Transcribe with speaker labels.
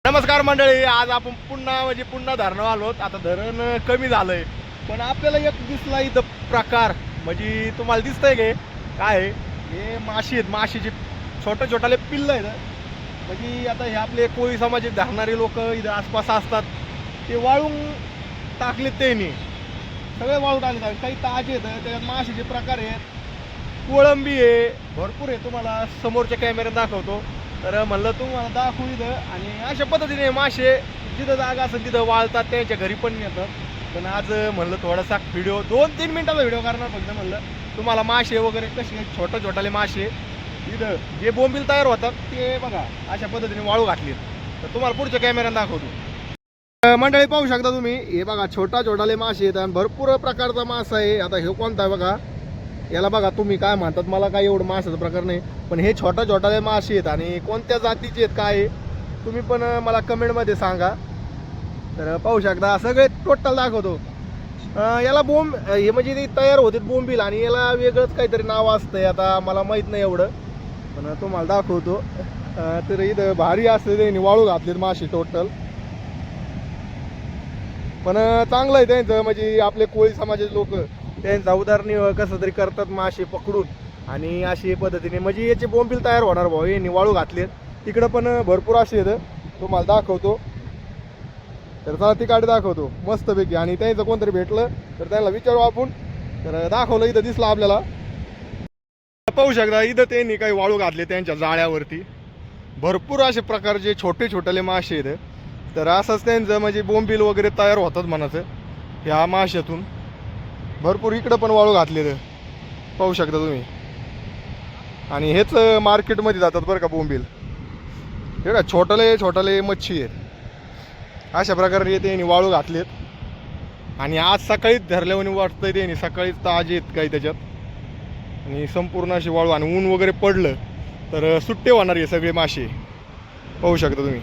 Speaker 1: नमस्कार मंडळी, आज आपण पुन्हा धरणं आलोत. आता धरण कमी झालंय, पण आपल्याला एक दिसला इथं प्रकार. म्हणजे तुम्हाला दिसतंय काय आहे? हे माशी आहेत, माशीचे छोट्याले पिल्ल आहेत. म्हणजे आता हे आपले कोळी समाजात धरणारे लोक इथं आसपास असतात, ते वाळून टाकलेत. त्यांनी सगळे वाळून टाकले. काही ताजे आहेत, त्याच्यात माशीचे प्रकार आहेत, कोळंबी आहे, भरपूर आहे. तुम्हाला समोरच्या कॅमेऱ्यात दाखवतो. तर म्हणलं तुम्हाला दाखवू इथं. आणि अशा पद्धतीने मासे जिथं जागा असेल तिथं वाळतात, त्यांच्या घरी पण येतात. पण आज म्हणलं थोडासा व्हिडिओ 2-3 मिनिटाचा व्हिडिओ करणार. फक्त म्हणलं तुम्हाला मासे वगैरे कसे छोटे मासे इथं जे बोंबील तयार होतात ते बघा अशा पद्धतीने वाळू घातलीत. तर तुम्हाला पुढच्या कॅमेऱ्यात दाखवतो. मंडळी पाहू शकता तुम्ही, हे बघा छोटाले मासे आहेत आणि भरपूर प्रकारचा मासा आहे. आता हे कोणता आहे बघा, याला बघा तुम्ही काय म्हणतात, मला काय एवढं माशाचा प्रकार नाही, पण हे छोटाले मासे आहेत. आणि कोणत्या जातीचे आहेत काय आहे तुम्ही पण मला कमेंटमध्ये सांगा. तर पाहू शकता सगळे टोटल दाखवतो. याला हे म्हणजे ते तयार होते बोंबील, आणि याला वेगळंच काहीतरी नाव असतंय, आता मला माहीत नाही एवढं, पण तुम्हाला दाखवतो. तर इथं भारी असते, त्यांनी वाळू घातलेत मासे टोटल. पण चांगलं आहे त्यांचं, म्हणजे आपले कोळी समाजाचे लोक त्यांचा उदारनिर्वाह कसं तरी करतात मासे पकडून. आणि अशी पद्धतीने म्हणजे याचे बोंबील तयार होणार भाऊ, यांनी वाळू घातलेत. तिकडं पण भरपूर असे आहेत, तुम्हाला दाखवतो. तर चला तिकडे दाखवतो मस्तपैकी. आणि त्यांचं कोणतरी भेटलं तर त्याला विचारू आपण. तर दाखवलं, इथं दिसलं आपल्याला. पाहू शकता इथं त्यांनी काही वाळू घातले त्यांच्या जाळ्यावरती. भरपूर असे प्रकारचे छोटेले मासे आहेत. तर असंच त्यांचं म्हणजे बोंबील वगैरे तयार होतात म्हणायचं ह्या माशातून. भरपूर इकडं पण वाळू घातलेलं पाहू शकता तुम्ही. आणि हेच मार्केटमध्ये जातात बरं का बोंबील. हे का छोटाले मच्छी आहेत. अशा प्रकारे त्यांनी वाळू घातलेत. आणि आज सकाळीच धरल्यावर वाटतंय त्यांनी सकाळीच ताजे आहेत काही त्याच्यात. आणि संपूर्ण अशी वाळू, आणि ऊन वगैरे पडलं तर सुट्टे होणार हे सगळे मासे पाहू शकता तुम्ही.